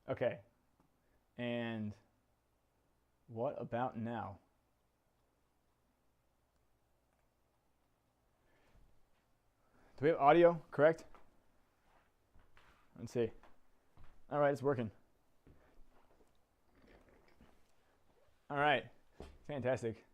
Okay. And what about now? Do we have audio, correct? Let's see. All right, it's working. All right, fantastic.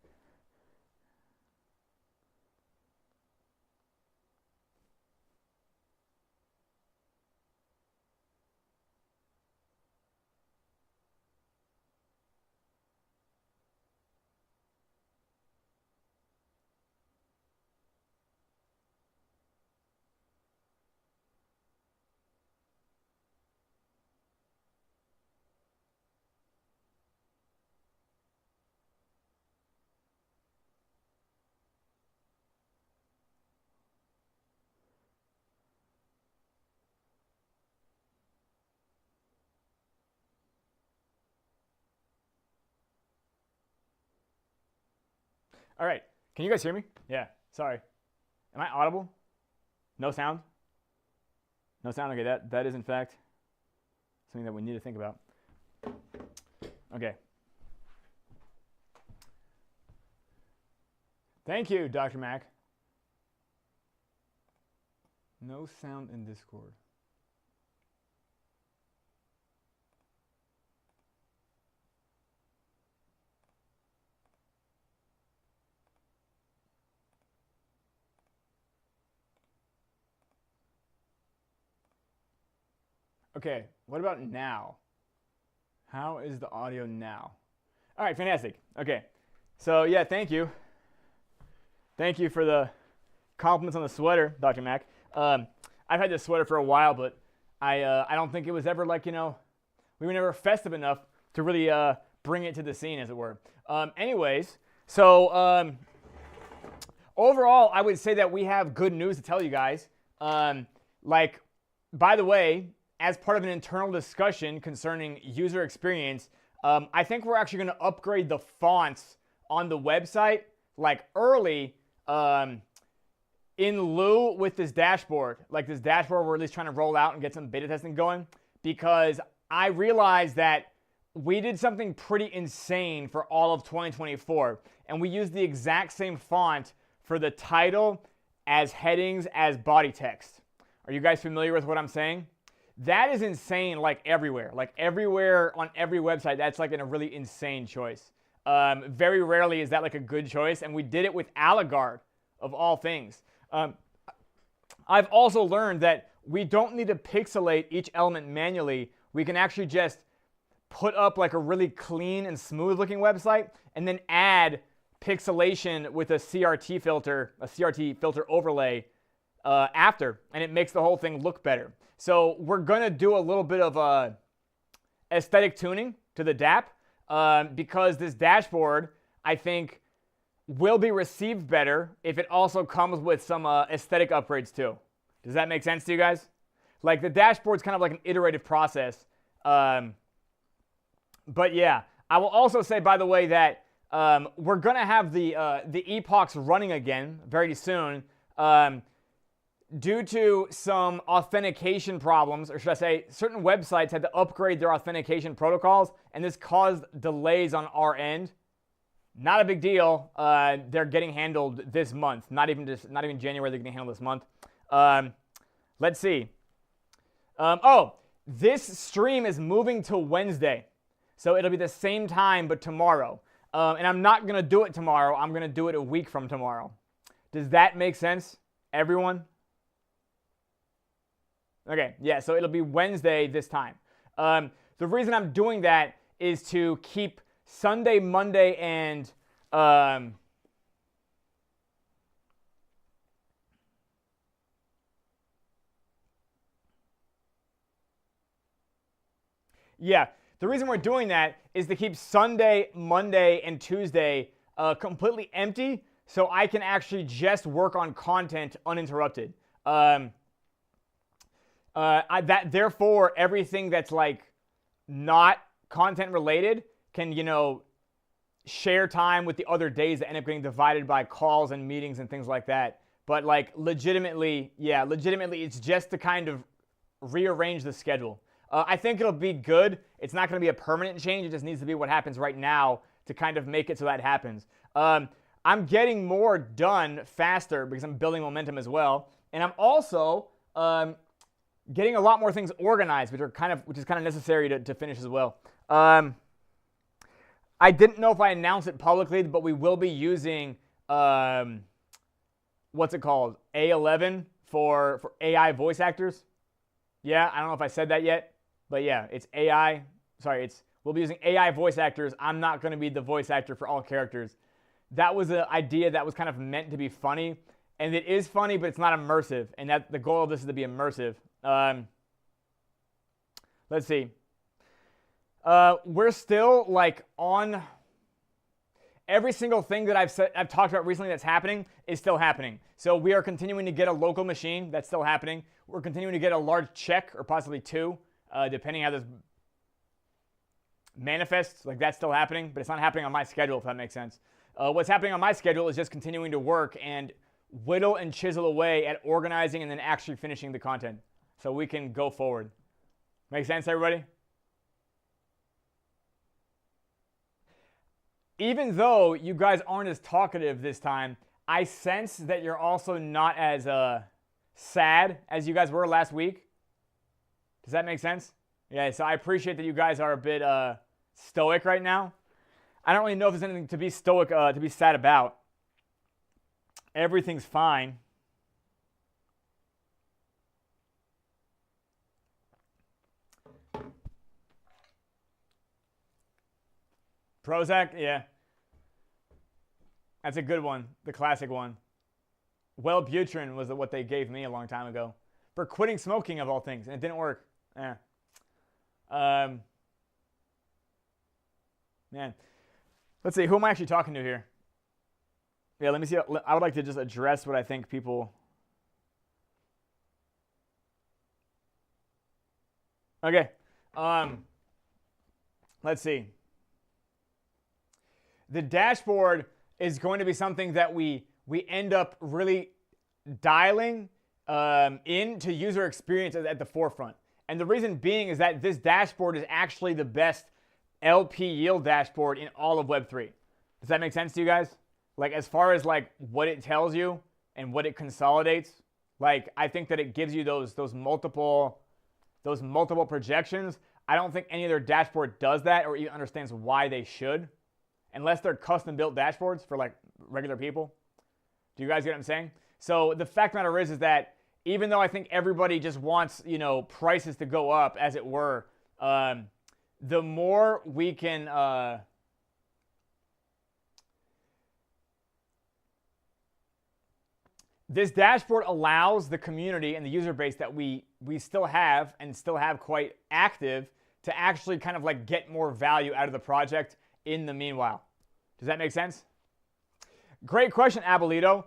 All right, can you guys hear me? Yeah, sorry. Am I audible? No sound? No sound? Okay, that is in fact something that we need to think about. Okay. Thank you, Dr. Mac. No sound in Discord. Okay, what about now? How is the audio now? All right, fantastic. Okay, so yeah, thank you. Thank you for the compliments on the sweater, Dr. Mac. I've had this sweater for a while, but I don't think it was ever like, we were never festive enough to really bring it to the scene, as it were. Anyways, so overall, I would say that we have good news to tell you guys. By the way, as part of an internal discussion concerning user experience, I think we're actually going to upgrade the fonts on the website early in lieu with this dashboard. This dashboard we're at least trying to roll out and get some beta testing going, because I realized that we did something pretty insane for all of 2024, and we used the exact same font for the title, as headings, as body text. Are you guys familiar with what I'm saying? That is insane, everywhere. Everywhere on every website, that's a really insane choice. Very rarely is that a good choice, and we did it with Allegard, of all things. I've also learned that we don't need to pixelate each element manually. We can actually just put up a really clean and smooth looking website, and then add pixelation with a CRT filter overlay after, and it makes the whole thing look better. So we're gonna do a little bit of aesthetic tuning to the DApp, because this dashboard, I think, will be received better if it also comes with some aesthetic upgrades too. Does that make sense to you guys? The dashboard's kind of an iterative process. But yeah, I will also say, by the way, that we're gonna have the epochs running again very soon. Due to some authentication problems, or should I say, certain websites had to upgrade their authentication protocols, and this caused delays on our end. Not a big deal. They're getting handled this month. Not even January. They're getting handled this month. Let's see. This stream is moving to Wednesday, so it'll be the same time but tomorrow. And I'm not gonna do it tomorrow. I'm gonna do it a week from tomorrow. Does that make sense, everyone? Okay, yeah, so it'll be Wednesday this time. The reason I'm doing that is to keep Sunday, Monday, and yeah, the reason we're doing that is to keep Sunday, Monday, and Tuesday completely empty, so I can actually just work on content uninterrupted. Therefore, everything that's not content related can, share time with the other days that end up getting divided by calls and meetings and things like that. But legitimately, it's just to kind of rearrange the schedule. I think it'll be good. It's not going to be a permanent change. It just needs to be what happens right now to kind of make it so that happens. I'm getting more done faster because I'm building momentum as well. And I'm also getting a lot more things organized, which is kind of necessary to finish as well. I didn't know if I announced it publicly, but we will be using what's it called? A11 for AI voice actors. Yeah, I don't know if I said that yet, but yeah, it's AI. Sorry, we'll be using AI voice actors. I'm not going to be the voice actor for all characters. That was an idea that was kind of meant to be funny, and it is funny, but it's not immersive. And that the goal of this is to be immersive. Let's see. We're still like on every single thing that I've talked about recently that's happening is still happening. So we are continuing to get a local machine that's still happening. We're continuing to get a large check or possibly two, depending how this manifests. Like that's still happening, but it's not happening on my schedule, if that makes sense. What's happening on my schedule is just continuing to work and whittle and chisel away at organizing and then actually finishing the content so we can go forward. Make sense, everybody? Even though you guys aren't as talkative this time, I sense that you're also not as sad as you guys were last week. Does that make sense? Yeah, so I appreciate that you guys are a bit stoic right now. I don't really know if there's anything to be stoic, to be sad about. Everything's fine. Prozac, yeah. That's a good one, the classic one. Wellbutrin was what they gave me a long time ago for quitting smoking, of all things, and it didn't work. Yeah. Man. Let's see, who am I actually talking to here? Yeah, let me see. I would like to just address what I think people... Okay. Let's see. The dashboard is going to be something that we end up really dialing into user experience at the forefront. And the reason being is that this dashboard is actually the best LP yield dashboard in all of Web3. Does that make sense to you guys? Like as far as like what it tells you and what it consolidates, like I think that it gives you those multiple projections. I don't think any other dashboard does that or even understands why they should, unless they're custom built dashboards for like regular people. Do you guys get what I'm saying? So the fact of the matter is that even though I think everybody just wants, prices to go up, as it were, the more we can this dashboard allows the community and the user base that we still have and still have quite active to actually kind of like get more value out of the project in the meanwhile. Does that make sense? Great question, Abolito.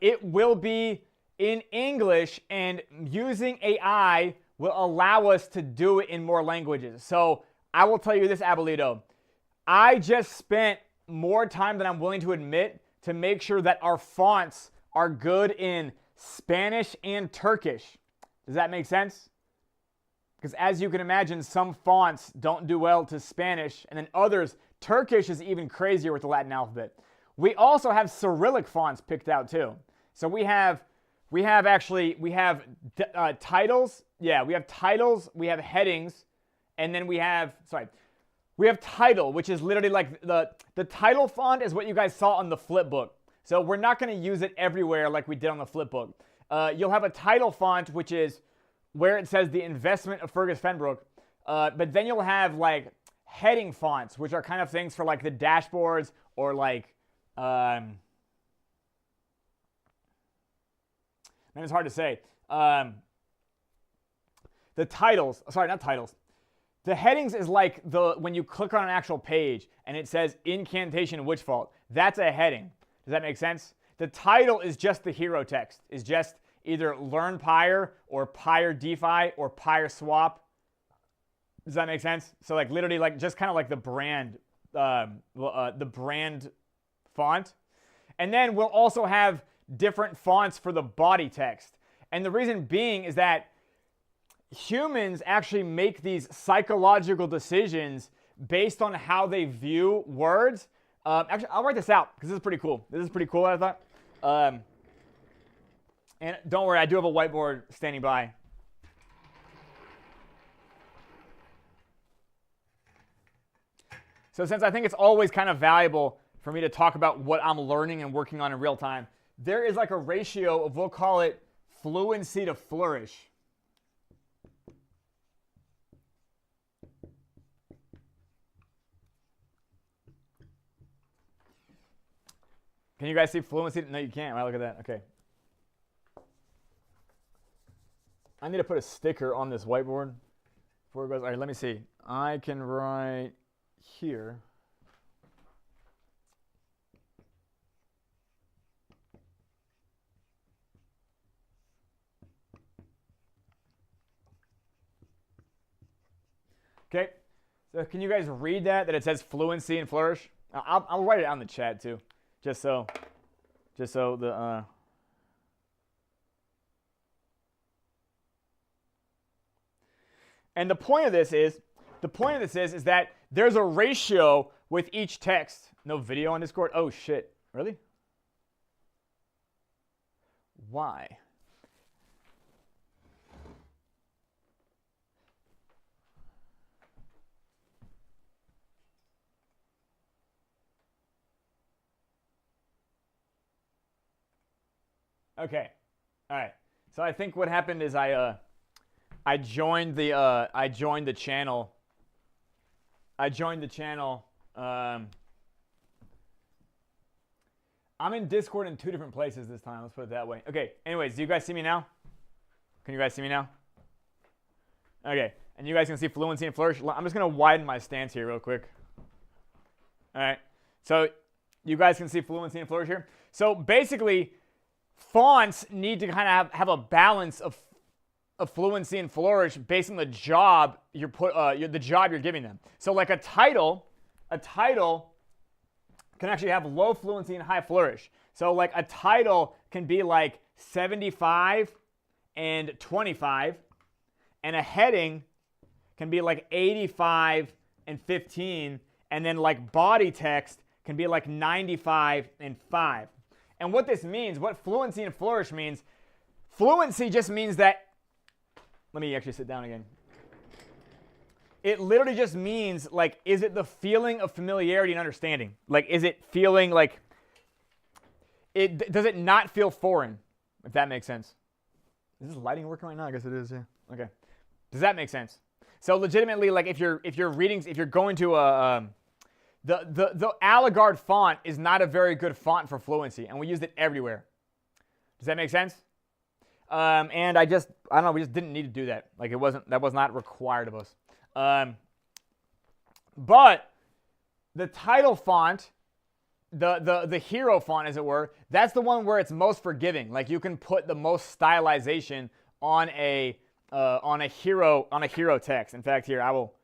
It will be in English, and using AI will allow us to do it in more languages. So I will tell you this, Abolito. I just spent more time than I'm willing to admit to make sure that our fonts are good in Spanish and Turkish. Does that make sense? Because as you can imagine, some fonts don't do well to Spanish, and then others, Turkish is even crazier with the Latin alphabet. We also have Cyrillic fonts picked out too. So we have titles. Yeah, we have titles, we have headings, and then we have title, which is literally like the title font is what you guys saw on the flipbook. So we're not going to use it everywhere like we did on the flipbook. You'll have a title font, which is where it says the investment of Fergus Fenbrook. But then you'll have like heading fonts, which are kind of things for like the dashboards or like, man, it's hard to say. The titles, sorry, not titles. The headings is like when you click on an actual page and it says incantation witch fault. That's a heading. Does that make sense? The title is just the hero text. Is just either learn Pyre or Pyre DeFi or PYRESWAP. Does that make sense? So like literally like just kind of like the brand font. And then we'll also have different fonts for the body text. And the reason being is that humans actually make these psychological decisions based on how they view words. Actually, I'll write this out because this is pretty cool. This is pretty cool, I thought. And don't worry, I do have a whiteboard standing by. So since I think it's always kind of valuable for me to talk about what I'm learning and working on in real time, there is like a ratio of, we'll call it fluency to flourish. Can you guys see fluency? No, you can't. Right, look at that. Okay. I need to put a sticker on this whiteboard before it goes. All right, let me see. I can write here. Okay, so can you guys read that it says fluency and flourish? I'll write it out in the chat too, just so the and the point of this is that there's a ratio with each text. No video on Discord? Oh shit, really? Why? Okay, all right. So I think what happened is I joined the channel. I'm in Discord in 2 different places this time. Let's put it that way. Okay. Anyways, do you guys see me now? Can you guys see me now? Okay. And you guys can see fluency and flourish. I'm just gonna widen my stance here real quick. All right. So you guys can see fluency and flourish here. So basically, fonts need to kind of have a balance of fluency and flourish based on the job the job you're giving them. So like a title can actually have low fluency and high flourish. So like a title can be like 75 and 25, and a heading can be like 85 and 15, and then like body text can be like 95 and 5. And what this means, what fluency and flourish means, fluency just means that, let me actually sit down again. It literally just means, like, is it the feeling of familiarity and understanding? Like, is it feeling like, does it not feel foreign, if that makes sense? Is this lighting working right now? I guess it is, yeah. Okay. Does that make sense? So legitimately, like, if you're going to the Allegard font is not a very good font for fluency, and we used it everywhere. Does that make sense? And I don't know, we just didn't need to do that. Like, that was not required of us. But the title font, the hero font, as it were, that's the one where it's most forgiving. Like, you can put the most stylization on a hero text. In fact, here I'll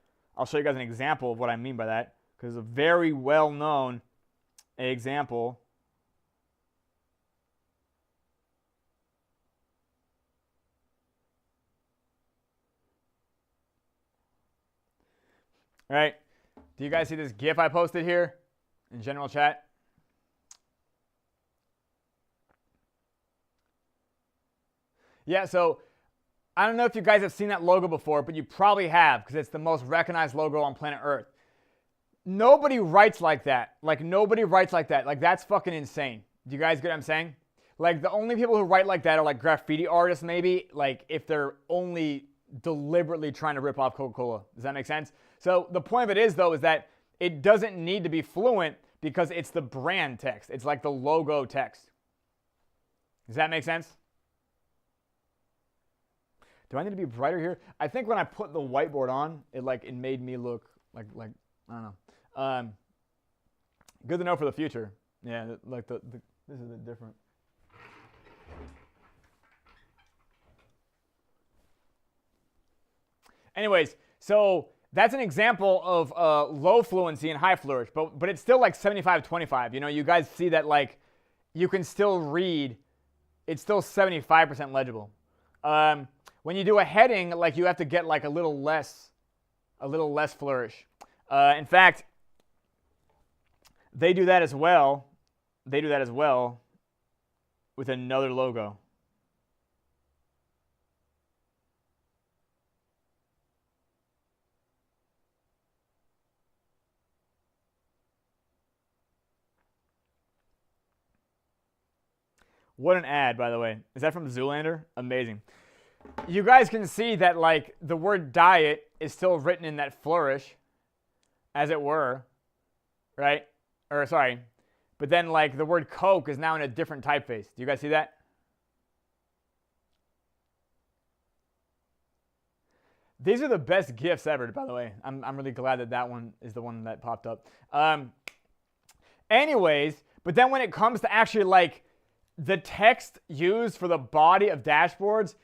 show you guys an example of what I mean by that, because it's a very well-known example. All right, do you guys see this GIF I posted here in general chat? Yeah, so I don't know if you guys have seen that logo before, but you probably have, because it's the most recognized logo on planet Earth. Nobody writes like that. Like, nobody writes like that. Like, that's fucking insane. Do you guys get what I'm saying? Like, the only people who write like that are like graffiti artists, maybe, like if they're only deliberately trying to rip off Coca-Cola. Does that make sense? So the point of it is, though, is that it doesn't need to be fluent because it's the brand text. It's like the logo text. Does that make sense? Do I need to be brighter here? I think when I put the whiteboard on, it made me look like I don't know. Good to know for the future. Yeah, like this is a bit different. Anyways, so that's an example of low fluency and high flourish, but it's still like 75-25. You know, you guys see that, like, you can still read. It's still 75% legible. When you do a heading, like you have to get like a little less flourish. In fact, they do that as well. They do that as well with another logo. What an ad, by the way. Is that from Zoolander? Amazing. You guys can see that like the word diet is still written in that flourish, as it were, right? Or sorry, but then like the word Coke is now in a different typeface. Do you guys see that? These are the best GIFs ever, by the way. I'm really glad that that one is the one that popped up. Anyways, but then when it comes to actually like the text used for the body of dashboards,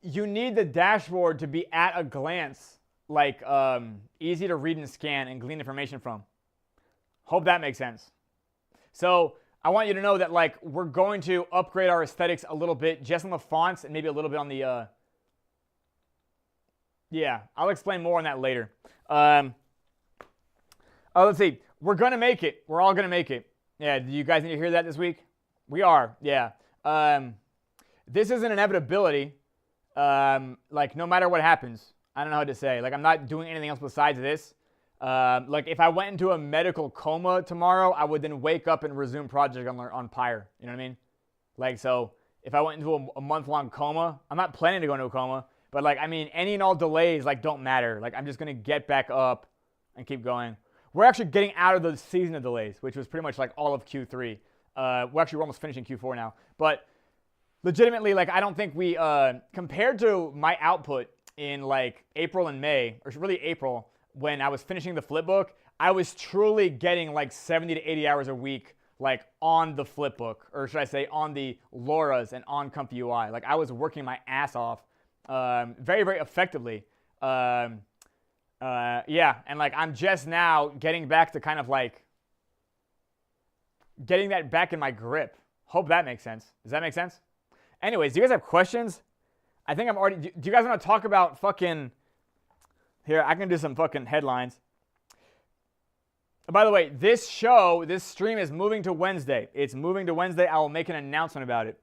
you need the dashboard to be at a glance, like easy to read and scan and glean information from. Hope that makes sense. So I want you to know that like we're going to upgrade our aesthetics a little bit, just on the fonts and maybe a little bit on the. Yeah, I'll explain more on that later. Let's see. We're gonna make it. We're all gonna make it. Yeah. Do you guys need to hear that this week? We are. Yeah. This is an inevitability. Like no matter what happens, I don't know how to say. Like I'm not doing anything else besides this. Like if I went into a medical coma tomorrow, I would then wake up and resume project on Pyre. You know what I mean? Like so, if I went into a month-long coma, I'm not planning to go into a coma, but like I mean, any and all delays like don't matter. Like I'm just gonna get back up and keep going. We're actually getting out of the season of delays, which was pretty much like all of Q3. We're almost finishing Q4 now, but legitimately, like I don't think we compared to my output in like April and May, or really April, when I was finishing the flipbook, I was truly getting like 70 to 80 hours a week, like on the flipbook, or should I say on the LoRa's and on Comfy UI. Like I was working my ass off, very, very effectively. Yeah, and like I'm just now getting back to kind of like getting that back in my grip. Hope that makes sense. Does that make sense? Anyways, do you guys have questions? I think I'm already. Do you guys want to talk about fucking? Here, I can do some fucking headlines. By the way, this stream is moving to Wednesday. It's moving to Wednesday. I will make an announcement about it.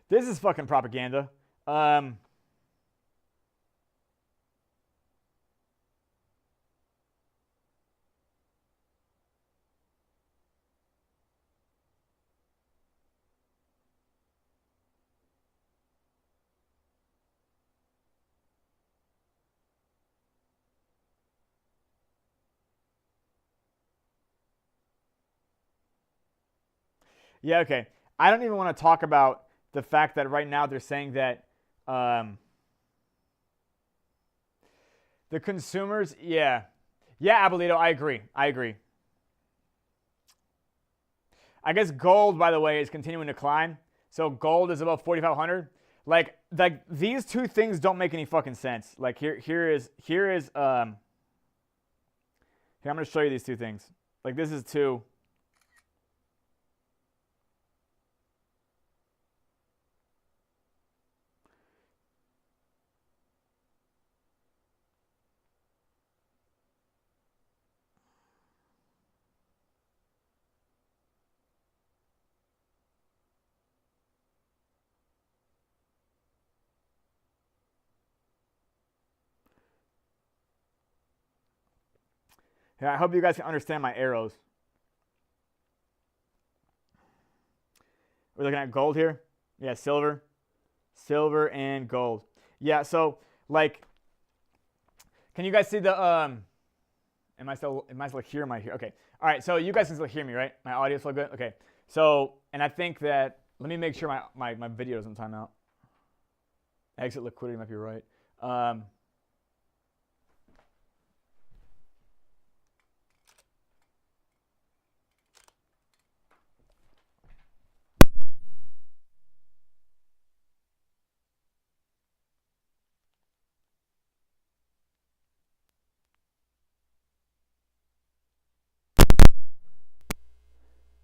This is fucking propaganda. Yeah, okay. I don't even want to talk about the fact that right now they're saying that the consumers, yeah, Abolito, I agree. I guess gold, by the way, is continuing to climb. So gold is above 4,500. Like these two things don't make any fucking sense. Like here I'm gonna show you these two things. Like this is two. Yeah, I hope you guys can understand my arrows. We're looking at gold here. Yeah, silver and gold. Yeah, so like, can you guys see the am I still here? Am I here? Okay. All right. So you guys can still hear me, right? My audio's still good. Okay. So and I think that let me make sure my video doesn't time out. Exit liquidity might be right.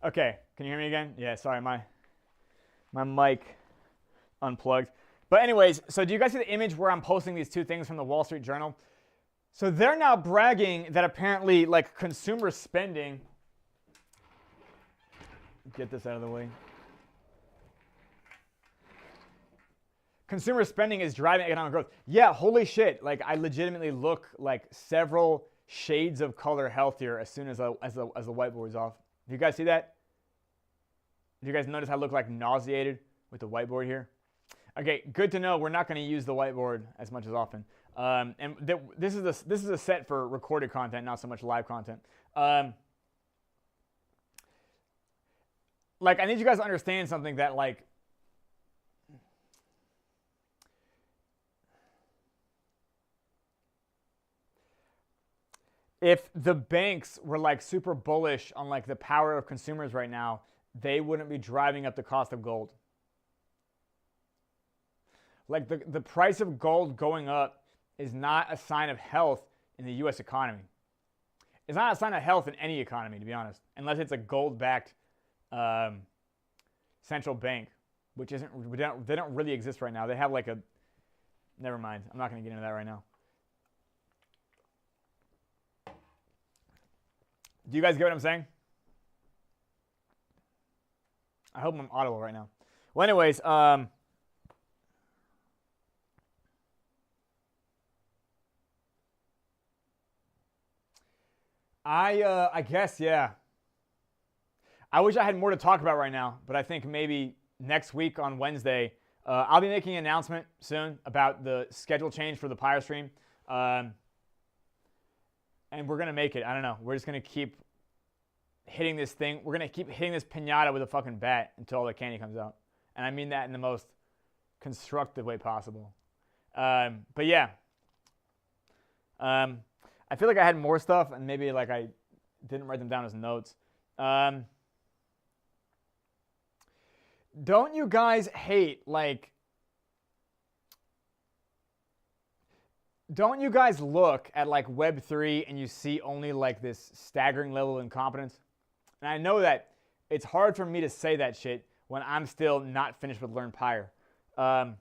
Okay, can you hear me again? Yeah, sorry, my mic unplugged. But anyways, so do you guys see the image where I'm posting these two things from the Wall Street Journal? So they're now bragging that apparently, like, consumer spending, get this out of the way. Consumer spending is driving economic growth. Yeah, holy shit. Like, I legitimately look like several shades of color healthier as soon as the whiteboard's off. Do you guys see that? Do you guys notice I look like nauseated with the whiteboard here? Okay, good to know we're not going to use the whiteboard as much as often. This is a set for recorded content, not so much live content. Like, I need you guys to understand something that, like, if the banks were like super bullish on like the power of consumers right now, they wouldn't be driving up the cost of gold. Like the price of gold going up is not a sign of health in the US economy. It's not a sign of health in any economy, to be honest, unless it's a gold-backed central bank, which isn't, they don't really exist right now. They have like a, never mind, I'm not going to get into that right now. Do you guys get what I'm saying? I hope I'm audible right now. Well, anyways, I guess, yeah. I wish I had more to talk about right now, but I think maybe next week on Wednesday, I'll be making an announcement soon about the schedule change for the Pyre stream. And we're going to make it. I don't know. We're just going to keep hitting this thing. We're going to keep hitting this piñata with a fucking bat until all the candy comes out. And I mean that in the most constructive way possible. But yeah. I feel like I had more stuff and maybe like I didn't write them down as notes. Don't you guys hate, like, don't you guys look at like Web3 and you see only like this staggering level of incompetence? And I know that it's hard for me to say that shit when I'm still not finished with Learn Pyre. But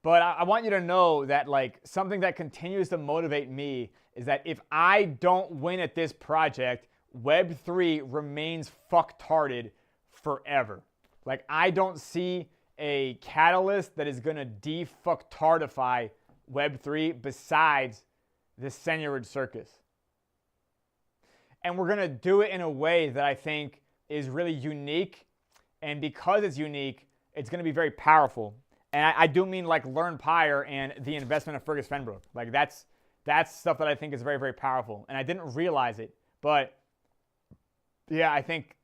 I want you to know that like something that continues to motivate me is that if I don't win at this project, Web3 remains fucktarded forever. Like, I don't see a catalyst that is going to de-fucktardify Web3 besides the Señorage Circus. And we're going to do it in a way that I think is really unique. And because it's unique, it's going to be very powerful. And I do mean like Learn Pyre and the investment of Fergus Fenbrook. Like that's stuff that I think is very, very powerful. And I didn't realize it. But yeah, I think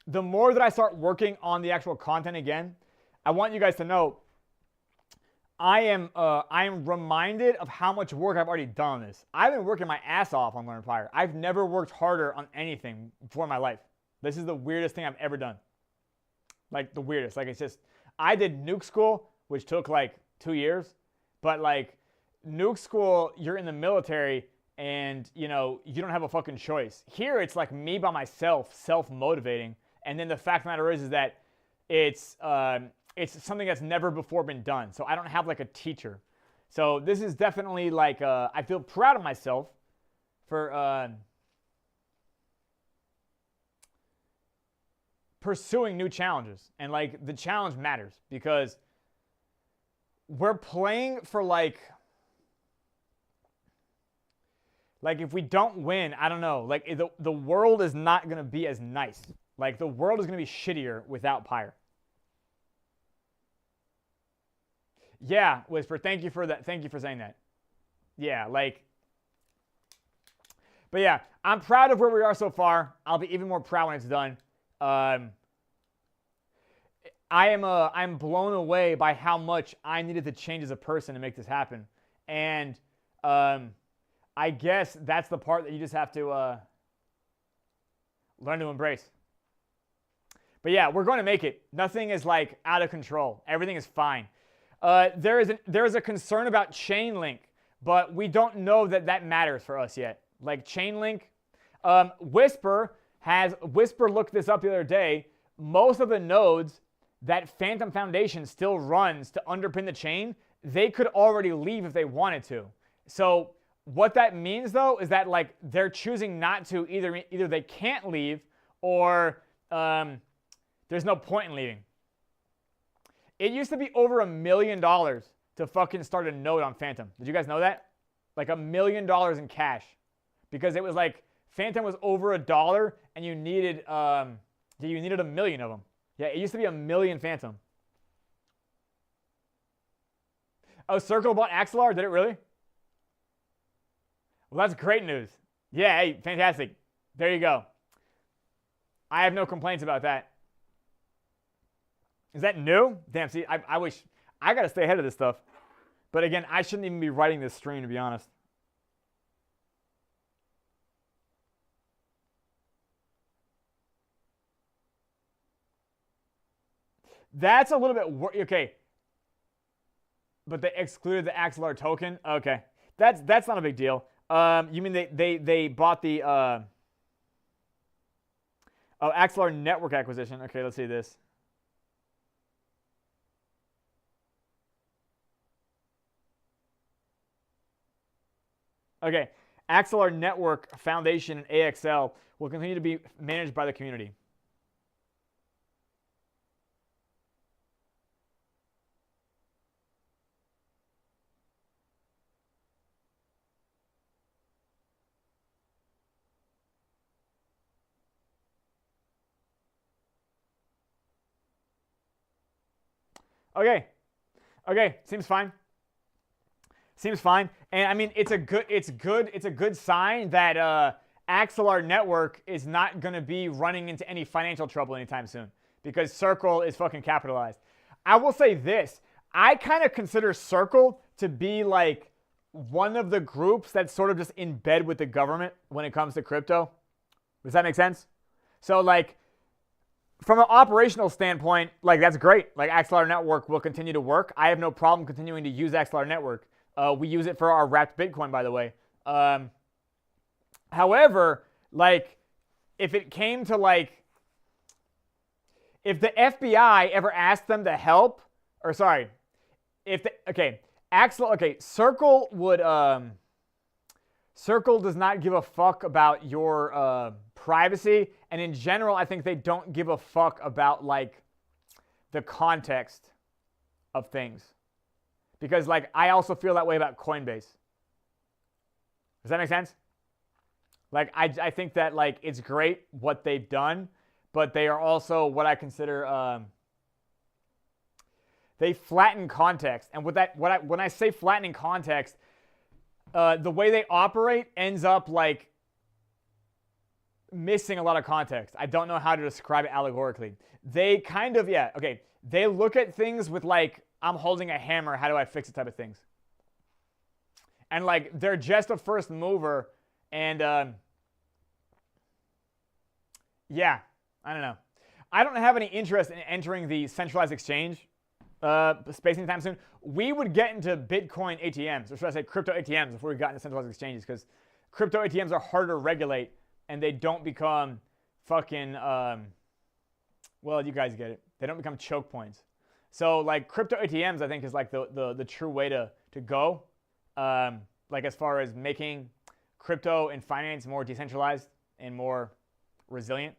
the more that I start working on the actual content again, I want you guys to know I am reminded of how much work I've already done on this. I've been working my ass off on Learn Pyre. I've never worked harder on anything before in my life. This is the weirdest thing I've ever done. Like the weirdest. Like it's just, I did nuke school, which took like 2 years. But like nuke school, you're in the military and you know, you don't have a fucking choice. Here it's like me by myself, self-motivating. And then the fact of the matter is that it's something that's never before been done. So I don't have like a teacher. So this is definitely like, I feel proud of myself for pursuing new challenges. And like the challenge matters because we're playing for like if we don't win, I don't know, like the world is not going to be as nice. Like the world is going to be shittier without Pyre. Yeah, Whisper, thank you for that. Thank you for saying that. Yeah, like, but yeah, I'm proud of where we are so far. I'll be even more proud when it's done. I'm blown away by how much I needed to change as a person to make this happen. And I guess that's the part that you just have to learn to embrace. But yeah, we're going to make it. Nothing is like out of control. Everything is fine. There is a concern about Chainlink, but we don't know that matters for us yet. Like Chainlink, Whisper, has Whisper looked this up the other day. Most of the nodes that Phantom Foundation still runs to underpin the chain, they could already leave if they wanted to. So what that means though is that like they're choosing not to. Either they can't leave or there's no point in leaving. It used to be over $1 million to fucking start a node on Phantom. Did you guys know that? Like $1 million in cash, because it was like Phantom was over $1 and you needed $1 million of them. Yeah, it used to be 1 million Phantom. Oh, Circle bought Axelar? Did it really? Well, that's great news. Yeah, hey, fantastic. There you go. I have no complaints about that. Is that new? Damn, see, I wish I got to stay ahead of this stuff. But again, I shouldn't even be writing this stream, to be honest. That's a little bit okay. But they excluded the Axelar token. Okay, that's not a big deal. You mean they bought the Axelar network acquisition? Okay, let's see this. Okay, Axelar Network Foundation and AXL will continue to be managed by the community. Okay, seems fine. Seems fine. And I mean, it's a good sign that Axelar Network is not going to be running into any financial trouble anytime soon, because Circle is fucking capitalized. I will say this. I kind of consider Circle to be like one of the groups that's sort of just in bed with the government when it comes to crypto. Does that make sense? So like, from an operational standpoint, like that's great. Like Axelar Network will continue to work. I have no problem continuing to use Axelar Network. We use it for our wrapped Bitcoin, by the way. However, like if it came to like, if the FBI ever asked them to help, or sorry, Circle would, Circle does not give a fuck about your privacy, and in general, I think they don't give a fuck about like the context of things, because like I also feel that way about Coinbase. Does that make sense? Like I think that like it's great what they've done, but they are also what I consider they flatten context, and when I say flattening context, the way they operate ends up like missing a lot of context. I don't know how to describe it allegorically. They kind of, they look at things with like, I'm holding a hammer, how do I fix it type of things. And like, they're just a first mover, and yeah, I don't know. I don't have any interest in entering the centralized exchange space anytime soon. We would get into Bitcoin ATMs, or should I say crypto ATMs, before we got into centralized exchanges, because crypto ATMs are harder to regulate, and they don't become fucking, well, you guys get it. They don't become choke points. So like crypto ATMs, I think, is like the true way to go. Like as far as making crypto and finance more decentralized and more resilient.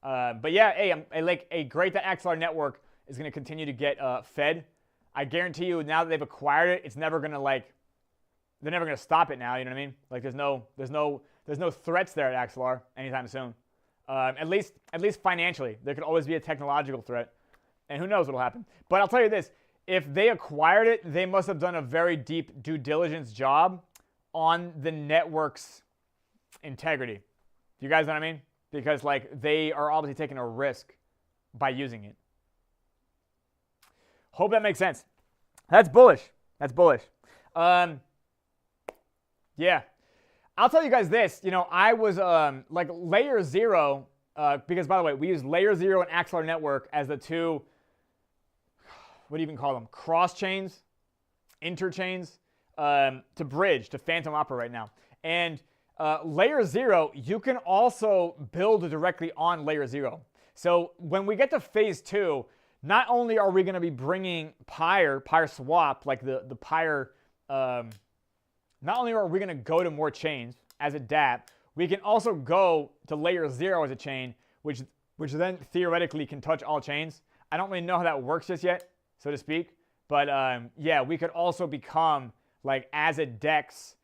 But yeah, hey, great that Axelar Network is going to continue to get fed. I guarantee you, now that they've acquired it, it's never going to like, they're never going to stop it now. You know what I mean? Like there's no threats there at Axelar anytime soon. At least financially, there could always be a technological threat, and who knows what'll happen. But I'll tell you this: if they acquired it, they must have done a very deep due diligence job on the network's integrity. Do you guys know what I mean? Because like they are obviously taking a risk by using it. Hope that makes sense. That's bullish. That's bullish. Yeah. I'll tell you guys this. You know, I was like Layer 0, because by the way, we use Layer 0 and Axelar Network as the two, what do you even call them? Cross chains, interchains, to bridge, to Phantom Opera right now. And layer 0, you can also build directly on layer 0. So when we get to phase 2, not only are we going to be bringing PYRESWAP, like the Pyre, not only are we going to go to more chains as a dApp, we can also go to layer 0 as a chain, which then theoretically can touch all chains. I don't really know how that works just yet, so to speak. But yeah, we could also become, like, as a DEX,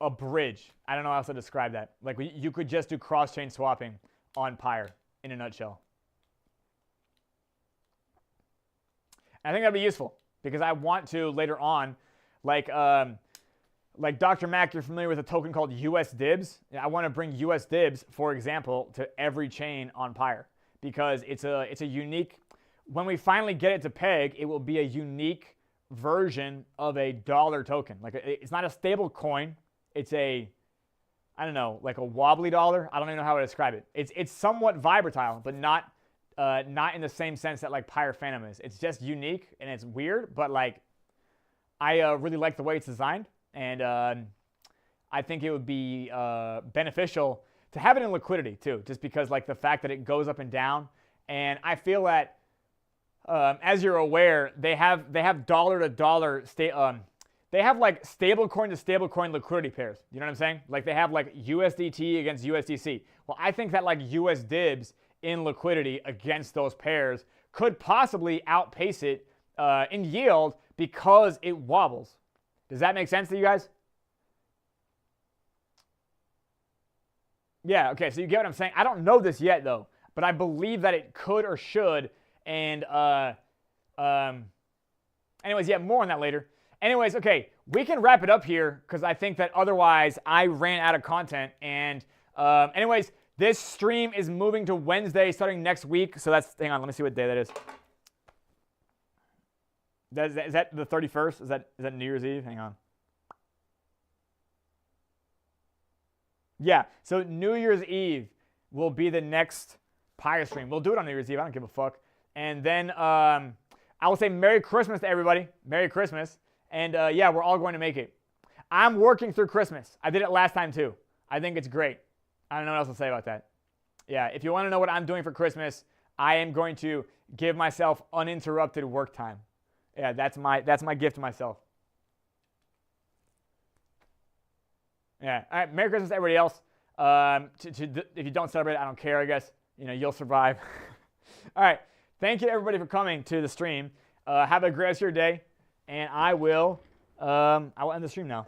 a bridge. I don't know how else to describe that. Like, you could just do cross-chain swapping on Pyre in a nutshell. And I think that'd be useful because I want to later on, like Dr. Mac, you're familiar with a token called US Dibs. I want to bring US Dibs, for example, to every chain on Pyre because it's a unique. When we finally get it to peg, it will be a unique version of a dollar token. Like, it's not a stable coin. It's a, I don't know, like a wobbly dollar. I don't even know how to describe it. It's somewhat vibratile, but not in the same sense that like Pyre Phantom is. It's just unique and it's weird, but like I really like the way it's designed, and I think it would be beneficial to have it in liquidity too, just because like the fact that it goes up and down, and I feel that as you're aware, they have dollar to dollar they have like stablecoin to stablecoin liquidity pairs. You know what I'm saying? Like they have like USDT against USDC. Well, I think that like US Dibs in liquidity against those pairs could possibly outpace it in yield because it wobbles. Does that make sense to you guys? Yeah, okay, so you get what I'm saying. I don't know this yet though, but I believe that it could or should. And anyways, yeah, more on that later. Anyways, okay, we can wrap it up here because I think that otherwise I ran out of content. And anyways, this stream is moving to Wednesday starting next week. So that's, hang on, let me see what day that is. Is that the 31st? Is that New Year's Eve? Hang on. Yeah, so New Year's Eve will be the next Pyre stream. We'll do it on New Year's Eve. I don't give a fuck. And then I will say Merry Christmas to everybody. Merry Christmas. And yeah, we're all going to make it. I'm working through Christmas. I did it last time too. I think it's great. I don't know what else to say about that. Yeah, if you want to know what I'm doing for Christmas, I am going to give myself uninterrupted work time. Yeah, that's my gift to myself. Yeah. All right. Merry Christmas to everybody else. If you don't celebrate, I don't care. I guess you'll survive. All right. Thank you everybody for coming to the stream. Have a great rest of your day, and I will end the stream now.